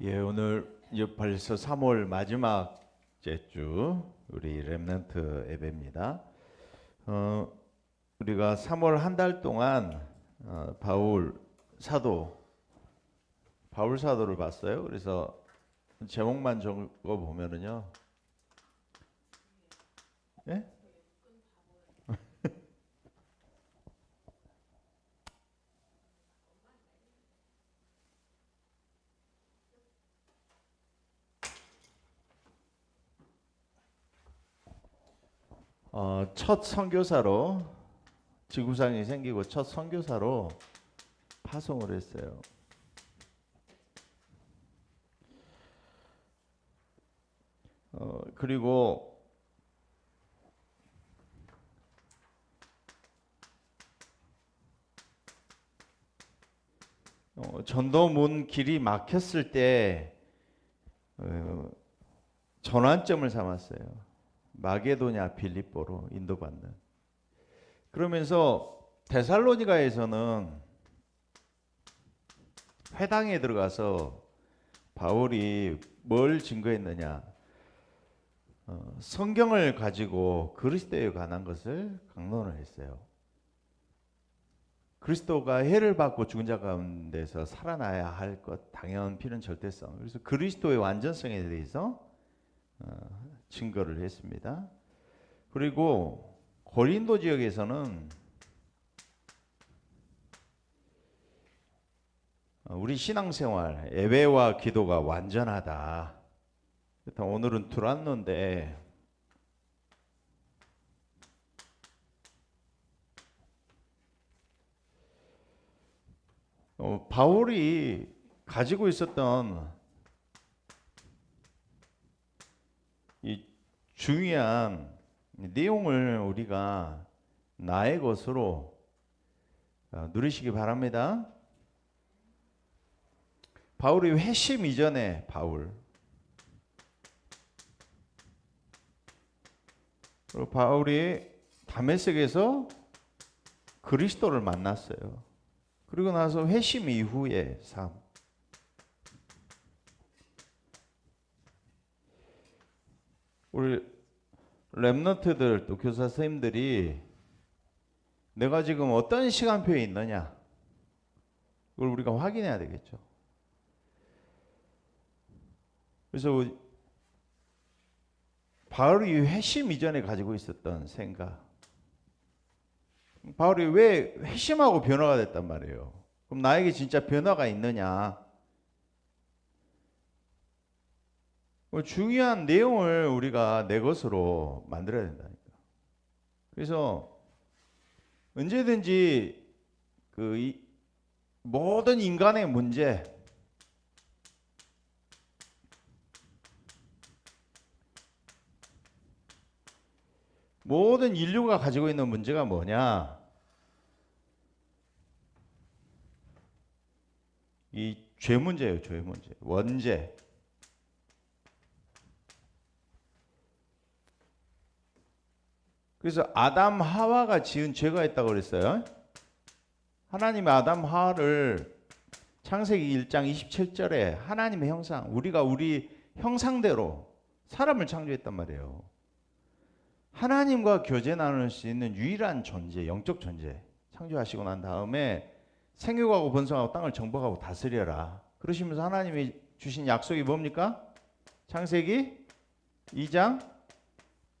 예, 오늘 이제 벌써 3월 마지막째 주 우리 렘넌트 예배입니다. 우리가 3월 한 달 동안 바울 사도를 봤어요. 그래서 제목만 적어 보면은요, 예? 첫 선교사로 지구상이 생기고 첫 선교사로 파송을 했어요. 그리고 전도문 길이 막혔을 때 전환점을 삼았어요. 마게도냐 빌립보로 인도받는. 그러면서 데살로니가에서는 회당에 들어가서 바울이 뭘 증거했느냐? 성경을 가지고 그리스도에 관한 것을 강론을 했어요. 그리스도가 해를 받고 죽은 자 가운데서 살아나야 할 것, 당연 피는 절대성. 그래서 그리스도의 완전성에 대해서 증거를 했습니다. 그리고 고린도 지역에서는 우리 신앙생활, 예배와 기도가 완전하다. 일단 오늘은 두란노인데 바울이 가지고 있었던 이 중요한 내용을 우리가 나의 것으로 누리시기 바랍니다. 바울이 회심 이전에 그리고 바울이 다메섹에서 그리스도를 만났어요. 그리고 나서 회심 이후의 삶. 우리 렘넌트들 또 교사 선생님들이 내가 지금 어떤 시간표에 있느냐, 그걸 우리가 확인해야 되겠죠. 그래서 바울이 회심 이전에 가지고 있었던 생각, 바울이 왜 회심하고 변화가 됐단 말이에요. 그럼 나에게 진짜 변화가 있느냐? 중요한 내용을 우리가 내 것으로 만들어야 된다니까. 그래서 언제든지 모든 인간의 문제, 모든 인류가 가지고 있는 문제가 뭐냐? 이 죄 문제예요, 죄 문제, 원죄. 그래서 아담 하와가 지은 죄가 있다고 그랬어요. 하나님이 아담 하와를 창세기 1장 27절에 하나님의 형상, 우리가 우리 형상대로 사람을 창조했단 말이에요. 하나님과 교제 나눌 수 있는 유일한 존재, 영적 존재 창조하시고 난 다음에 생육하고 번성하고 땅을 정복하고 다스려라. 그러시면서 하나님이 주신 약속이 뭡니까? 창세기 2장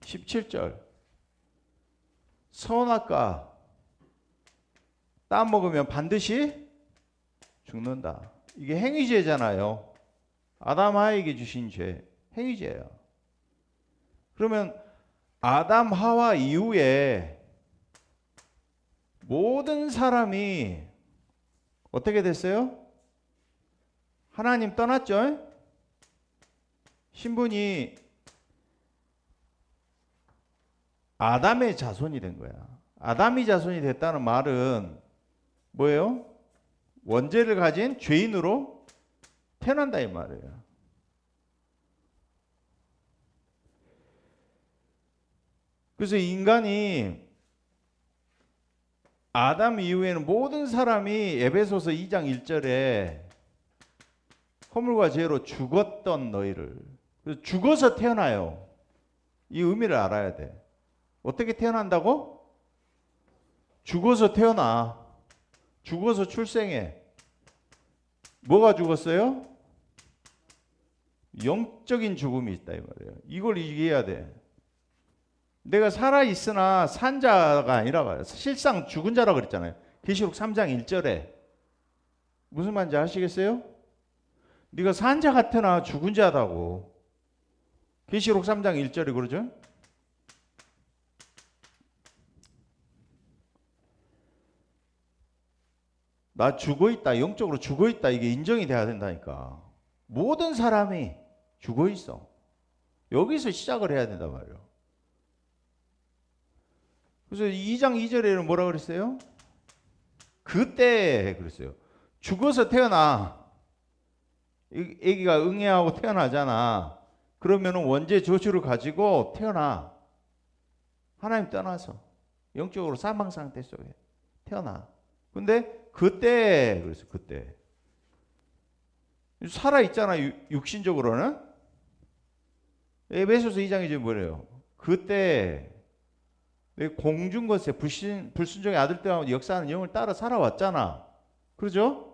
17절. 선악과 따먹으면 반드시 죽는다. 이게 행위죄잖아요. 아담 하와에게 주신 죄, 행위죄예요. 그러면 아담 하와 이후에 모든 사람이 어떻게 됐어요? 하나님 떠났죠? 신분이 아담의 자손이 된 거야. 아담이 자손이 됐다는 말은 뭐예요? 원죄를 가진 죄인으로 태어난다 이 말이에요. 그래서 인간이 아담 이후에는 모든 사람이 에베소서 2장 1절에 허물과 죄로 죽었던 너희를. 그래서 죽어서 태어나요. 이 의미를 알아야 돼. 어떻게 태어난다고? 죽어서 태어나. 죽어서 출생해. 뭐가 죽었어요? 영적인 죽음이 있다 이 말이에요. 이걸 이해해야 돼. 내가 살아있으나 산 자가 아니라 말이에요. 실상 죽은 자라 그랬잖아요. 계시록 3장 1절에. 무슨 말인지 아시겠어요? 네가 산 자 같으나 죽은 자다고. 계시록 3장 1절에 그러죠? 나 죽어있다. 영적으로 죽어있다. 이게 인정이 돼야 된다니까. 모든 사람이 죽어있어. 여기서 시작을 해야 된단 말이에요. 그래서 2장 2절에는 뭐라 그랬어요? 그때 그랬어요. 죽어서 태어나. 애기가 응애하고 태어나잖아. 그러면은 원죄 저주를 가지고 태어나. 하나님 떠나서 영적으로 사망 상태 속에 태어나. 근데 그때 그래서 그때 살아 있잖아. 육신적으로는. 에베소서 2장이 지금 뭐래요? 그때 공중 것에 불순종의 아들 때와 역사하는 영을 따라 살아왔잖아. 그러죠?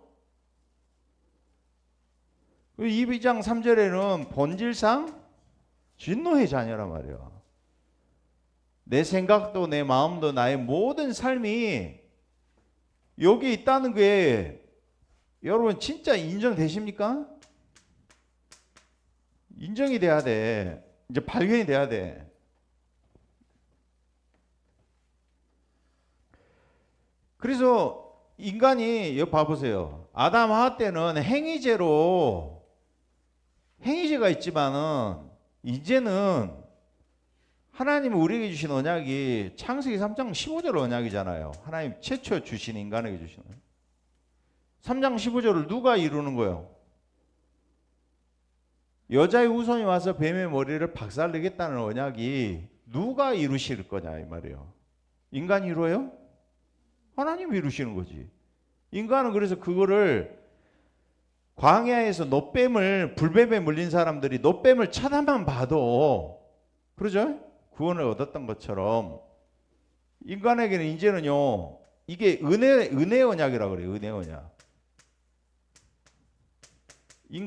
2장 3절에는 본질상 진노의 자녀란 말이야. 내 생각도 내 마음도 나의 모든 삶이 여기 있다는 게 여러분 진짜 인정되십니까? 인정이 돼야 돼. 이제 발견이 돼야 돼. 그래서 인간이 여기 봐보세요. 아담 하와 때는 행위제가 있지만은 이제는 하나님이 우리에게 주신 언약이 창세기 3장 15절 언약이잖아요. 하나님 최초 주신 인간에게 주신 언약. 3장 15절을 누가 이루는 거예요? 여자의 후손이 와서 뱀의 머리를 박살내겠다는 언약이 누가 이루실 거냐 이 말이에요. 인간이 이루어요? 하나님이 이루시는 거지. 인간은 그래서 그거를 광야에서 불뱀에 물린 사람들이 놋뱀을 쳐다만 봐도 그러죠? 구원을 얻었던 것처럼 인간에게는 이제는요 이게 은혜 언약이라고 그래요. 은혜 언약.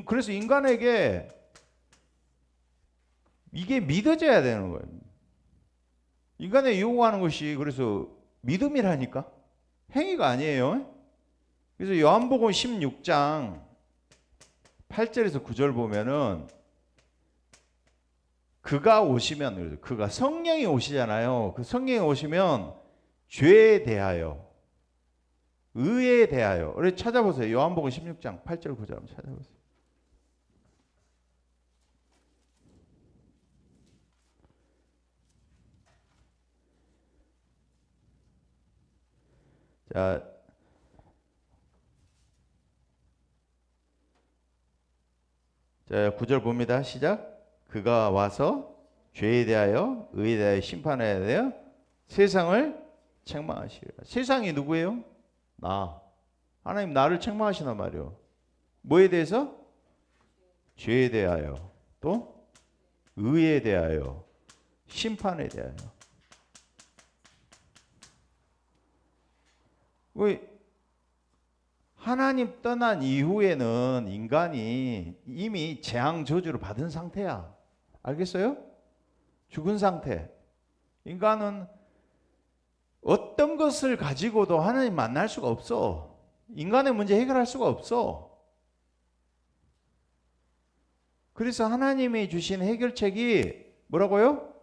그래서 인간에게 이게 믿어져야 되는 거예요. 인간에 요구하는 것이 그래서 믿음이라니까 행위가 아니에요. 그래서 요한복음 16장 8절에서 9절 보면은 그가 오시면 그가 성령이 오시잖아요. 그 성령이 오시면 죄에 대하여 의에 대하여 우리 찾아보세요. 요한복음 16장 8절 9절 한번 찾아보세요. 자 9절 봅니다. 시작. 그가 와서 죄에 대하여 의에 대하여 심판에 대하여 세상을 책망하시리라. 세상이 누구예요? 나. 하나님 나를 책망하시단 말이에요. 뭐에 대해서? 죄에 대하여 또 의에 대하여 심판에 대하여. 왜 하나님 떠난 이후에는 인간이 이미 재앙 저주를 받은 상태야. 알겠어요? 죽은 상태. 인간은 어떤 것을 가지고도 하나님 만날 수가 없어. 인간의 문제 해결할 수가 없어. 그래서 하나님이 주신 해결책이 뭐라고요?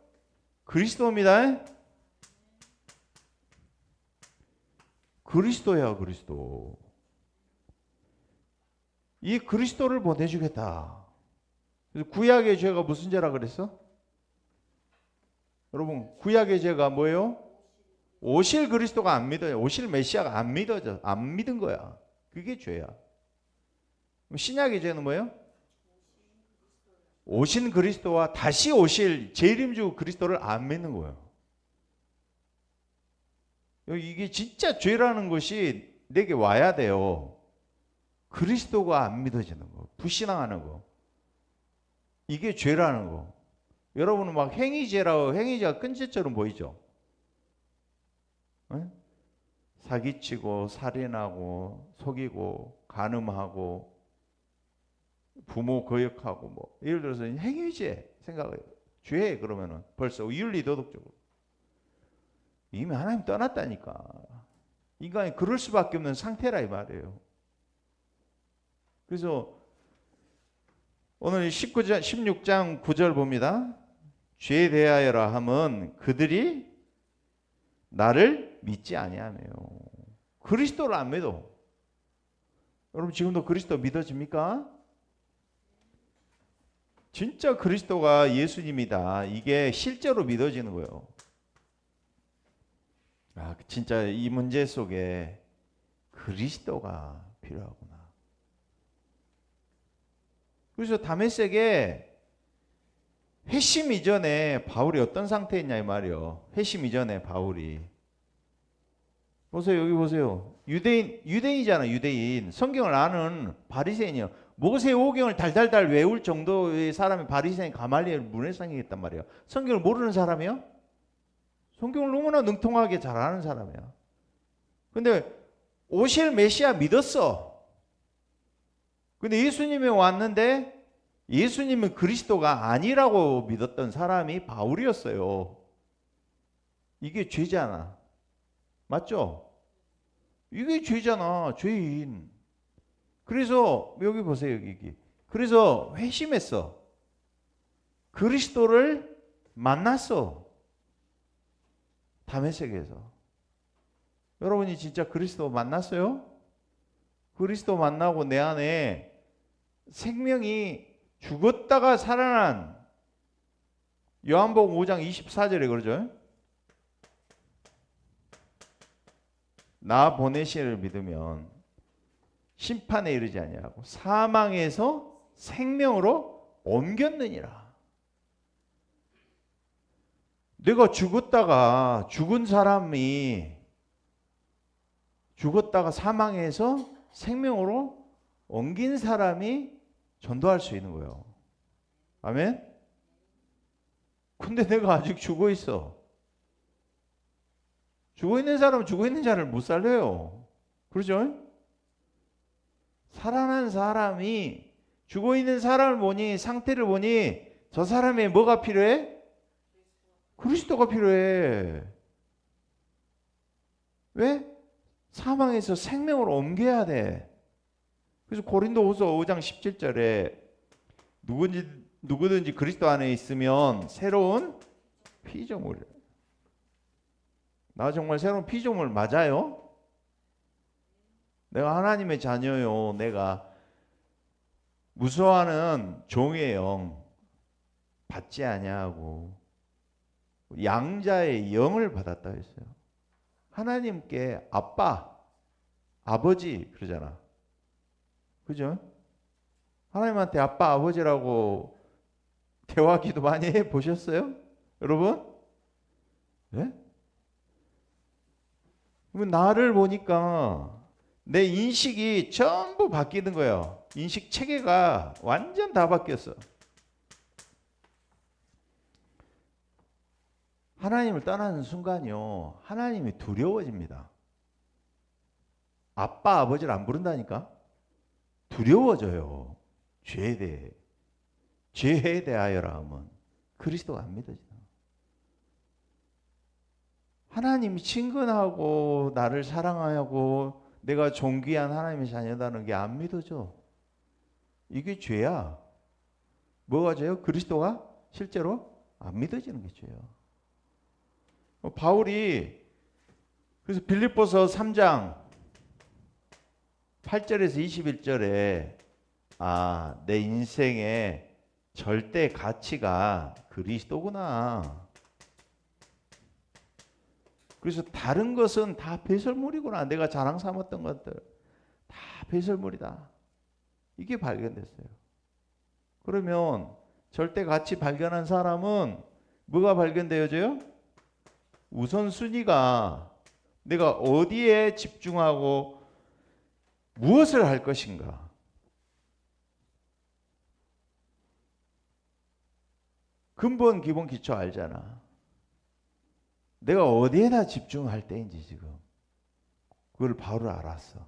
그리스도입니다. 그리스도야, 그리스도. 이 그리스도를 보내주겠다. 그래서 구약의 죄가 무슨 죄라 그랬어? 여러분, 구약의 죄가 뭐예요? 오실 그리스도가 안 믿어요. 오실 메시아가 안 믿어져. 안 믿은 거야. 그게 죄야. 신약의 죄는 뭐예요? 오신 그리스도와 다시 오실 재림주 그리스도를 안 믿는 거예요. 이게 진짜 죄라는 것이 내게 와야 돼요. 그리스도가 안 믿어지는 거, 불신앙하는 거, 이게 죄라는 거. 여러분은 막 행위죄라고, 행위죄가 큰 죄처럼 보이죠? 네? 사기치고 살인하고 속이고 간음하고 부모 거역하고 뭐 예를 들어서 행위죄 생각해요. 죄 그러면은 벌써 윤리 도덕적으로 이미 하나님 떠났다니까. 인간이 그럴 수밖에 없는 상태라 이 말이에요. 그래서 오늘 16장 9절 봅니다. 죄에 대하여라 함은 그들이 나를 믿지 아니하며요. 그리스도를 안 믿어. 여러분 지금도 그리스도 믿어집니까? 진짜 그리스도가 예수님이다. 이게 실제로 믿어지는 거예요. 아, 진짜 이 문제 속에 그리스도가 필요하구나. 그래서 다메섹에 회심 이전에 바울이 어떤 상태였냐 이 말이요. 회심 이전에 바울이 보세요. 여기 보세요. 유대인이잖아. 유대인. 성경을 아는 바리새인이요. 모세오경을 달달달 외울 정도의 사람이 바리새인 가말리엘 문회장이었단 말이에요. 성경을 모르는 사람이요? 성경을 너무나 능통하게 잘 아는 사람이야. 근데 오실 메시아 믿었어. 근데 예수님이 왔는데 예수님은 그리스도가 아니라고 믿었던 사람이 바울이었어요. 이게 죄잖아. 맞죠? 이게 죄잖아. 죄인. 그래서 여기 보세요. 여기. 그래서 회심했어. 그리스도를 만났어. 다메섹에서. 여러분이 진짜 그리스도 만났어요? 그리스도 만나고 내 안에 생명이 죽었다가 살아난 요한복음 5장 24절에 그러죠. 나 보내시를 믿으면 심판에 이르지 아니하고 사망에서 생명으로 옮겼느니라. 내가 죽었다가 죽은 사람이 죽었다가 사망에서 생명으로 옮긴 사람이 전도할 수 있는 거예요. 아멘? 근데 내가 아직 죽어 있어. 죽어 있는 사람은 죽어 있는 자를 못 살려요. 그렇죠? 살아난 사람이 죽어 있는 사람을 보니 상태를 보니 저 사람의 뭐가 필요해? 그리스도가 필요해. 왜? 사망에서 생명으로 옮겨야 돼. 그래서 고린도후서 5장 17절에 누구든지 그리스도 안에 있으면 새로운 피조물이에요. 나 정말 새로운 피조물 맞아요? 내가 하나님의 자녀요. 내가 무서워하는 종의 영 받지 아니하고 양자의 영을 받았다 했어요. 하나님께 아빠, 아버지 그러잖아. 그죠? 하나님한테 아빠, 아버지라고 대화기도 많이 해보셨어요? 여러분? 네? 그러면 나를 보니까 내 인식이 전부 바뀌는 거예요. 인식 체계가 완전 다 바뀌었어. 하나님을 떠나는 순간이요. 하나님이 두려워집니다. 아빠, 아버지를 안 부른다니까? 두려워져요. 죄에 대하여라 하면 그리스도가 안 믿어지나. 하나님이 친근하고 나를 사랑하고 내가 존귀한 하나님의 자녀다는 게 안 믿어져. 이게 죄야. 뭐가 죄요? 그리스도가 실제로 안 믿어지는 게 죄야. 바울이 그래서 빌립보서 3장 8절에서 21절에 내 인생의 절대 가치가 그리스도구나. 그래서 다른 것은 다 배설물이구나. 내가 자랑 삼았던 것들 다 배설물이다. 이게 발견됐어요. 그러면 절대 가치 발견한 사람은 뭐가 발견되어져요? 우선순위가 내가 어디에 집중하고 무엇을 할 것인가. 근본 기본 기초 알잖아. 내가 어디에다 집중할 때인지 지금 그걸 바로 알았어.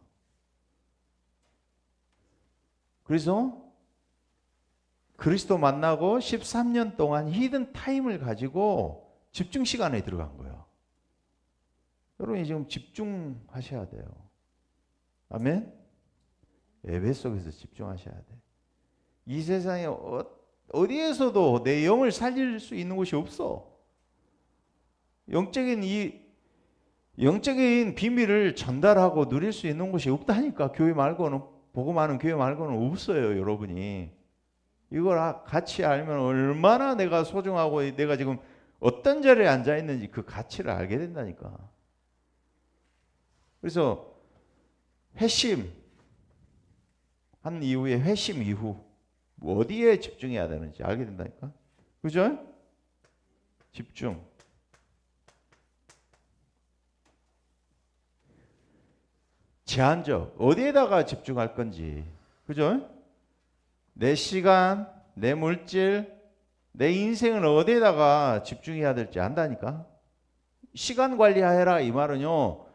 그래서 그리스도 만나고 13년 동안 히든 타임을 가지고 집중 시간에 들어간 거예요. 여러분이 지금 집중하셔야 돼요. 아멘? 예배 속에서 집중하셔야 돼. 이 세상에 어디에서도 내 영을 살릴 수 있는 곳이 없어. 영적인 비밀을 전달하고 누릴 수 있는 곳이 없다니까. 교회 말고는, 복음하는 교회 말고는 없어요, 여러분이. 이걸 같이 알면 얼마나 내가 소중하고 내가 지금 어떤 자리에 앉아 있는지 그 가치를 알게 된다니까. 그래서 회심 한 이후에 회심 이후 어디에 집중해야 되는지 알게 된다니까. 그죠? 집중. 제한적. 어디에다가 집중할 건지. 그죠? 내 시간, 내 물질, 내 인생을 어디에다가 집중해야 될지 안다니까. 시간 관리해라 이 말은요.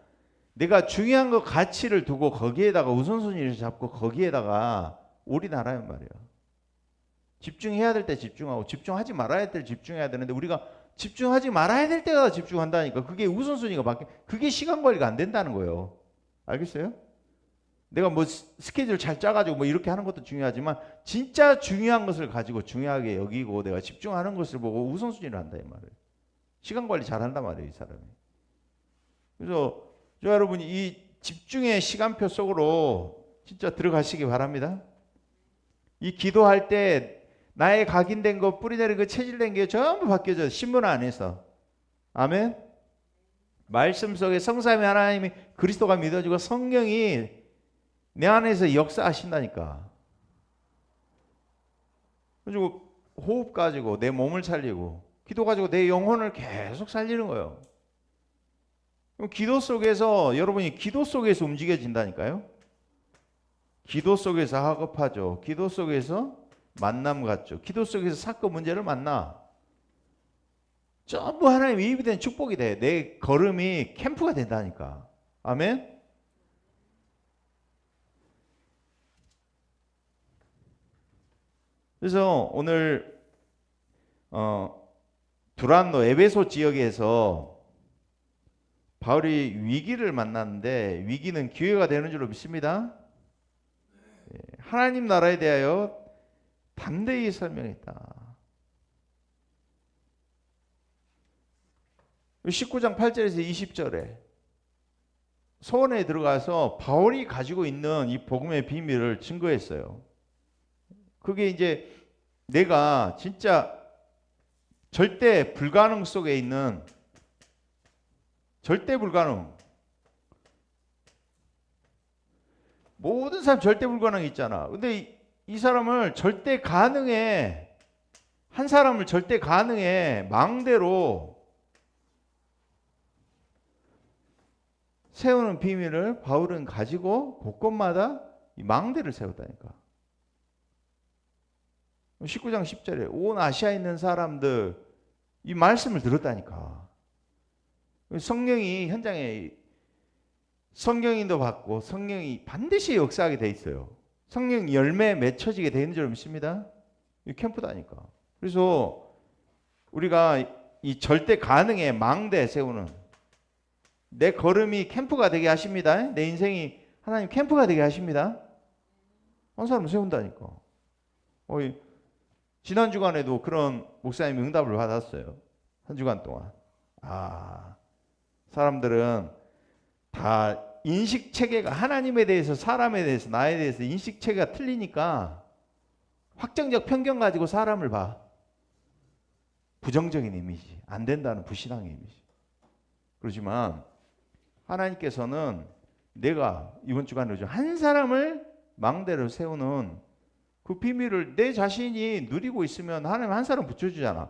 내가 중요한 거 가치를 두고 거기에다가 우선순위를 잡고 거기에다가 올인하라는 말이에요. 집중해야 될 때 집중하고 집중하지 말아야 될 때 집중해야 되는데 우리가 집중하지 말아야 될 때가 집중한다니까. 그게 우선순위가 바뀌. 그게 시간 관리가 안 된다는 거예요. 알겠어요? 내가 뭐 스케줄 잘 짜가지고 뭐 이렇게 하는 것도 중요하지만 진짜 중요한 것을 가지고 중요하게 여기고 내가 집중하는 것을 보고 우선순위를 한다 이 말이에요. 시간 관리 잘 한단 말이에요, 이 사람이. 그래서 여러분이 이 집중의 시간표 속으로 진짜 들어가시기 바랍니다. 이 기도할 때 나의 각인된 거, 뿌리내린 거, 체질된 게 전부 바뀌어져요. 신문 안에서. 아멘. 말씀 속에 성삼위 하나님이 그리스도가 믿어지고 성령이 내 안에서 역사하신다니까. 그리고 호흡 가지고 내 몸을 살리고 기도 가지고 내 영혼을 계속 살리는 거예요. 기도 속에서 여러분이 기도 속에서 움직여진다니까요. 기도 속에서 학업하죠. 기도 속에서 만남 갖죠. 기도 속에서 사건 문제를 만나. 전부 하나님의 입이 된 축복이 돼. 내 걸음이 캠프가 된다니까. 아멘. 그래서 오늘 두란노 에베소 지역에서 바울이 위기를 만났는데 위기는 기회가 되는 줄로 믿습니다. 하나님 나라에 대하여 담대히 설명했다. 19장 8절에서 20절에 소원에 들어가서 바울이 가지고 있는 이 복음의 비밀을 증거했어요. 그게 이제 내가 진짜 절대 불가능 속에 있는 절대 불가능. 모든 사람 절대 불가능이 있잖아. 근데 이 사람을 절대 가능에 한 사람을 절대 가능에 망대로 세우는 비밀을 바울은 가지고 곳곳마다 이 망대를 세웠다니까. 19장 10절에 온 아시아에 있는 사람들 이 말씀을 들었다니까. 성령이 현장에 성령인도 받고 성령이 반드시 역사하게 돼 있어요. 성령 열매 맺혀지게 되는 줄 믿습니다. 이 캠프다니까. 그래서 우리가 이 절대 가능에 망대 세우는 내 걸음이 캠프가 되게 하십니다. 내 인생이 하나님 캠프가 되게 하십니다. 한 사람 세운다니까. 지난 주간에도 그런 목사님이 응답을 받았어요. 한 주간 동안. 사람들은 다 인식 체계가 하나님에 대해서 사람에 대해서 나에 대해서 인식 체계가 틀리니까 확정적 편견 가지고 사람을 봐. 부정적인 이미지, 안 된다는 불신앙의 이미지. 그렇지만 하나님께서는 내가 이번 주간에 한 사람을 망대로 세우는 그 비밀을 내 자신이 누리고 있으면 하나님 한 사람 붙여주잖아.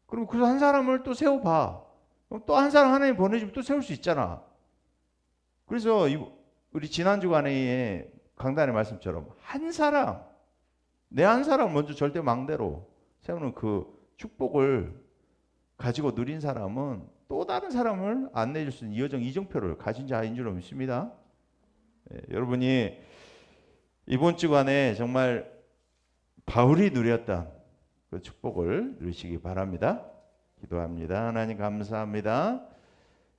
그럼 그 한 사람을 또 세워봐. 또 한 사람 하나님 보내주면 또 세울 수 있잖아. 그래서 우리 지난 주간에 강단의 말씀처럼 한 사람, 내 한 사람 먼저 절대 망대로 세우는 그 축복을 가지고 누린 사람은 또 다른 사람을 안내해 줄 수 있는 이정표를 가진 자인 줄 믿습니다. 여러분이 이번 주간에 정말 바울이 누렸던 그 축복을 누리시기 바랍니다. 기도합니다. 하나님 감사합니다.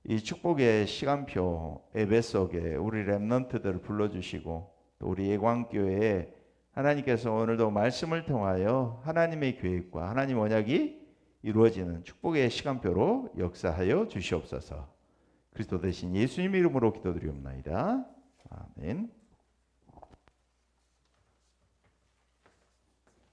이 축복의 시간표 예배 속에 우리 렘넌트들을 불러주시고 또 우리 예광교회에 하나님께서 오늘도 말씀을 통하여 하나님의 계획과 하나님 언약이 이루어지는 축복의 시간표로 역사하여 주시옵소서. 그리스도 대신 예수님 이름으로 기도드리옵나이다. 아멘.